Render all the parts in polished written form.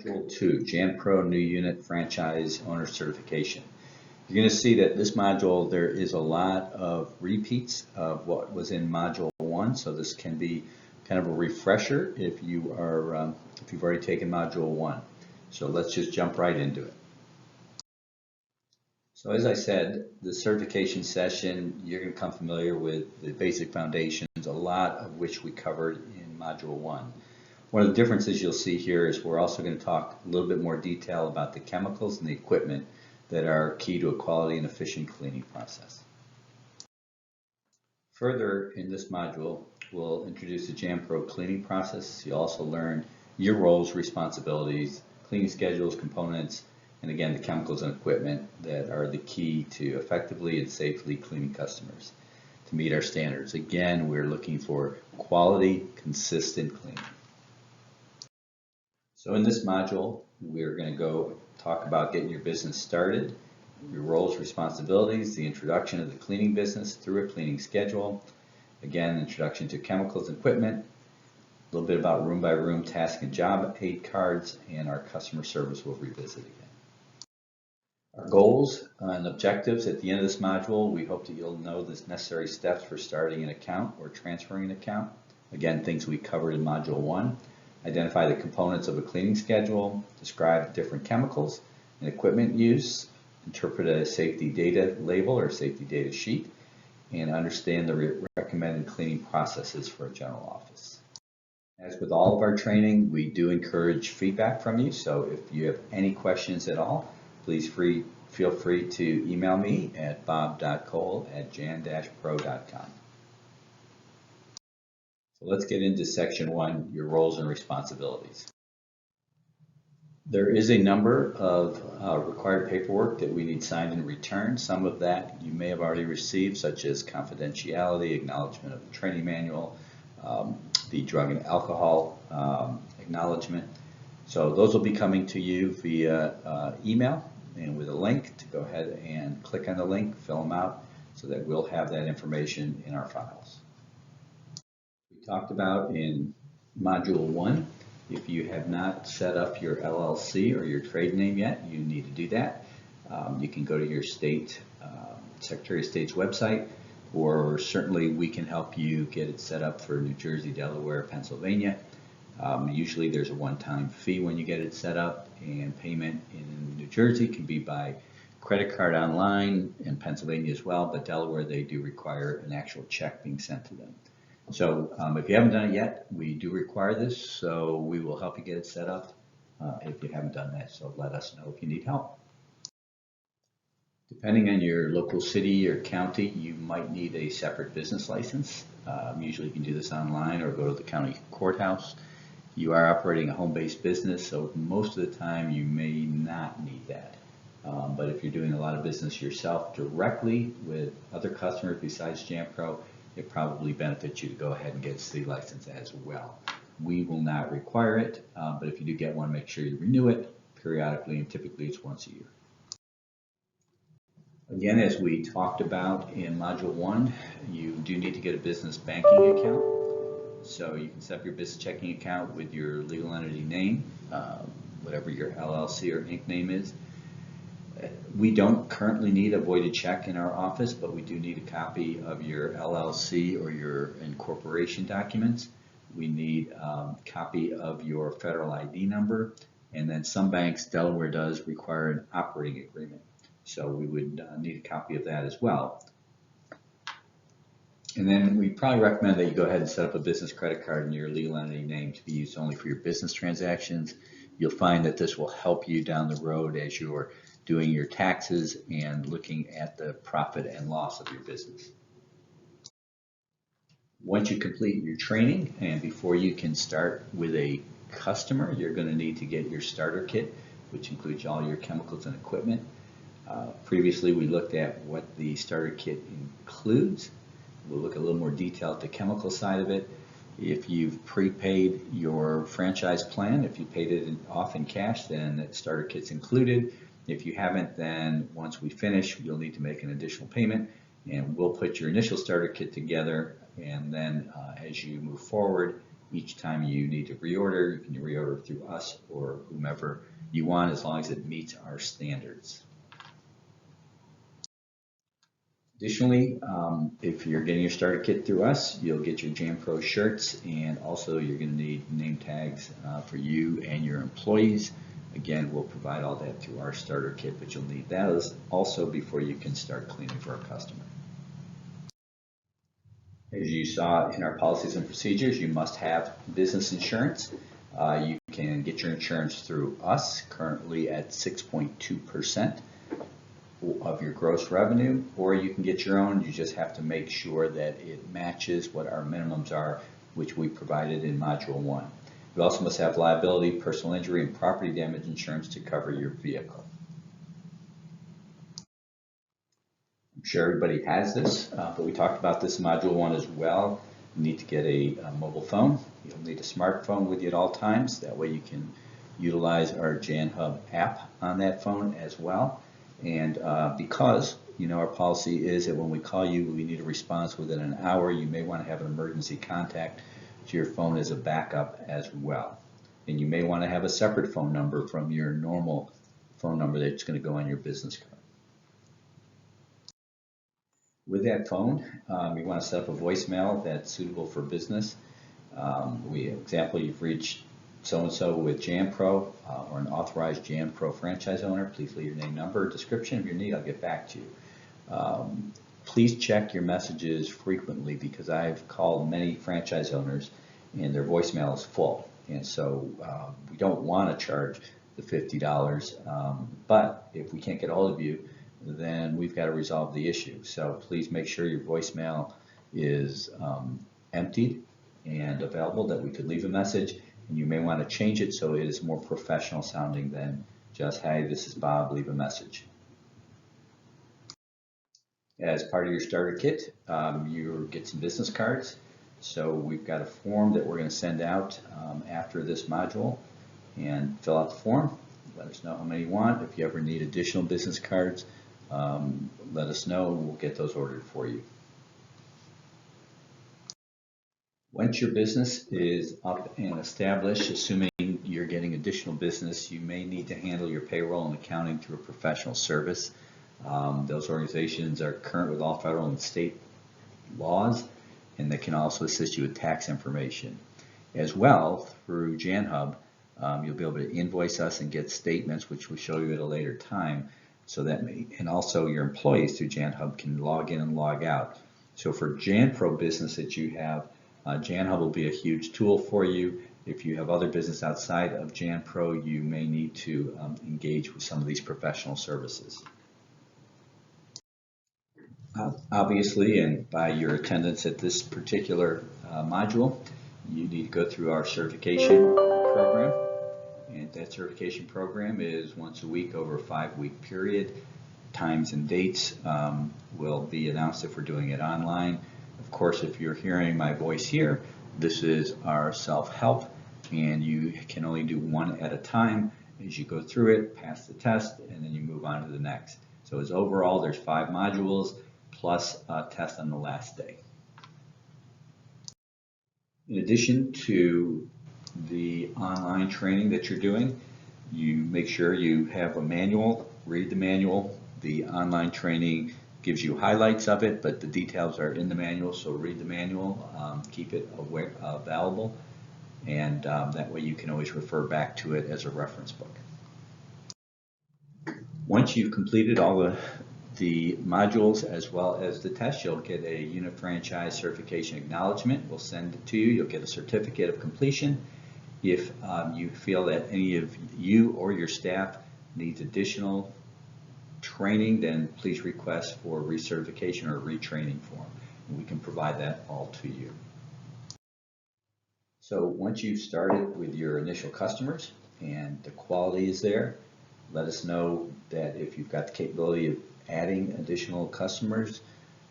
Module 2, JanPro New Unit Franchise Owner Certification. You're going to see that this module, there is a lot of repeats of what was in Module 1, so this can be kind of a refresher if you are if you've already taken Module 1. So let's just jump right into it. So as I said, the certification session, you're going to become familiar with the basic foundations, a lot of which we covered in Module 1. One of the differences you'll see here is we're also going to talk a little bit more detail about the chemicals and the equipment that are key to a quality and efficient cleaning process. Further, in this module, we'll introduce the JanPro cleaning process. You'll also learn your roles, responsibilities, cleaning schedules, components, and again, the chemicals and equipment that are the key to effectively and safely cleaning customers to meet our standards. Again, we're looking for quality, consistent cleaning. So in this module, we're going to go talk about getting your business started, your roles, responsibilities, the introduction of the cleaning business through a cleaning schedule, again, introduction to chemicals and equipment, a little bit about room by room task and job aid cards, and our customer service we'll revisit again. Our goals and objectives at the end of this module, we hope that you'll know the necessary steps for starting an account or transferring an account. Again, things we covered in Module 1. Identify the components of a cleaning schedule, describe different chemicals and equipment use, interpret a safety data label or safety data sheet, and understand the recommended cleaning processes for a general office. As with all of our training, we do encourage feedback from you, so if you have any questions at all, please feel free to email me at bob.cole@jan-pro.com. So let's get into Section 1, your roles and responsibilities. There is a number of required paperwork that we need signed and returned. Some of that you may have already received, such as confidentiality, acknowledgement of the training manual, the drug and alcohol acknowledgement. So those will be coming to you via email and with a link to go ahead and click on the link, fill them out, so that we'll have that information in our files. We talked about in Module 1, if you have not set up your LLC or your trade name yet, you need to do that. You can go to your state, Secretary of State's website, or certainly we can help you get it set up for New Jersey, Delaware, Pennsylvania. Usually there's a one-time fee when you get it set up, and payment in New Jersey can be by credit card online, in Pennsylvania as well, but Delaware they do require an actual check being sent to them. So if you haven't done it yet, we do require this, so we will help you get it set up if you haven't done that, so let us know if you need help. Depending on your local city or county, you might need a separate business license. Usually you can do this online or go to the county courthouse. You are operating a home-based business, so most of the time you may not need that. But if you're doing a lot of business yourself directly with other customers besides JanPro, it probably benefits you to go ahead and get a city license as well. We will not require it, but if you do get one, make sure you renew it periodically, and typically it's once a year. Again, as we talked about in Module 1, you do need to get a business banking account. So you can set up your business checking account with your legal entity name, whatever your LLC or Inc. name is. We don't currently need a voided check in our office, but we do need a copy of your LLC or your incorporation documents. We need a copy of your federal ID number, and then some banks, Delaware does require an operating agreement. So we would need a copy of that as well. And then we probably recommend that you go ahead and set up a business credit card in your legal entity name to be used only for your business transactions. You'll find that this will help you down the road as you're doing your taxes and looking at the profit and loss of your business. Once you complete your training and before you can start with a customer, you're going to need to get your starter kit, which includes all your chemicals and equipment. Previously, we looked at what the starter kit includes. We'll look a little more detail at the chemical side of it. If you've prepaid your franchise plan, if you paid it off in cash, then the starter kit's included. If you haven't, then once we finish, you'll need to make an additional payment, and we'll put your initial starter kit together, and then as you move forward, Each time you need to reorder, you can reorder through us or whomever you want, as long as it meets our standards. Additionally, if you're getting your starter kit through us, you'll get your JanPro shirts, and also you're going to need name tags for you and your employees. Again, we'll provide all that through our starter kit, but you'll need those also before you can start cleaning for a customer. As you saw in our policies and procedures, you must have business insurance. You can get your insurance through us, currently at 6.2% of your gross revenue, or you can get your own. You just have to make sure that it matches what our minimums are, which we provided in Module 1. You also must have liability, personal injury, and property damage insurance to cover your vehicle. I'm sure everybody has this, but we talked about this in Module 1 as well. You need to get a mobile phone. You'll need a smartphone with you at all times. That way you can utilize our JanHub app on that phone as well. And because our policy is that when we call you, we need a response within an hour, you may want to have an emergency contact to your phone as a backup as well. And you may want to have a separate phone number from your normal phone number that's going to go on your business card. With that phone, you want to set up a voicemail that's suitable for business. Example, you've reached so-and-so with JanPro or an authorized JanPro franchise owner. Please leave your name, number, description of your need. I'll get back to you. Please check your messages frequently, because I've called many franchise owners and their voicemail is full. And so we don't want to charge the $50, but if we can't get a hold of you, then we've got to resolve the issue. So please make sure your voicemail is emptied and available, that we could leave a message. And you may want to change it so it is more professional sounding than just, hey, this is Bob, leave a message. As part of your starter kit, you get some business cards. So we've got a form that we're going to send out after this module, and fill out the form. Let us know how many you want. If you ever need additional business cards, let us know and we'll get those ordered for you. Once your business is up and established, assuming you're getting additional business, you may need to handle your payroll and accounting through a professional service. Those organizations are current with all federal and state laws, and they can also assist you with tax information. As well, through JanHub, you'll be able to invoice us and get statements, which we'll show you at a later time. So that and also your employees through JanHub can log in and log out. So for JanPro business that you have, JanHub will be a huge tool for you. If you have other business outside of JanPro, you may need to engage with some of these professional services. Obviously, and by your attendance at this particular module, you need to go through our certification program. And that certification program is once a week over a 5-week period. Times and dates will be announced if we're doing it online. Of course, if you're hearing my voice here, this is our self-help, and you can only do one at a time as you go through it, pass the test, and then you move on to the next. So as overall, there's 5 modules plus a test on the last day. In addition to the online training that you're doing, you make sure you have a manual, read the manual. The online training gives you highlights of it, but the details are in the manual, so read the manual, keep it available, and that way you can always refer back to it as a reference book. Once you've completed all the modules as well as the test, you'll get a unit franchise certification acknowledgement. We'll send it to you. You'll get a certificate of completion. If you feel that any of you or your staff needs additional training, then please request for recertification or retraining form, and we can provide that all to you. So once you've started with your initial customers and the quality is there, let us know that if you've got the capability of adding additional customers,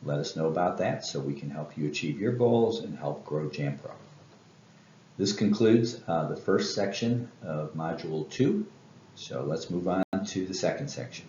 let us know about that so we can help you achieve your goals and help grow JanPro. This concludes the first section of Module 2. So let's move on to the second section.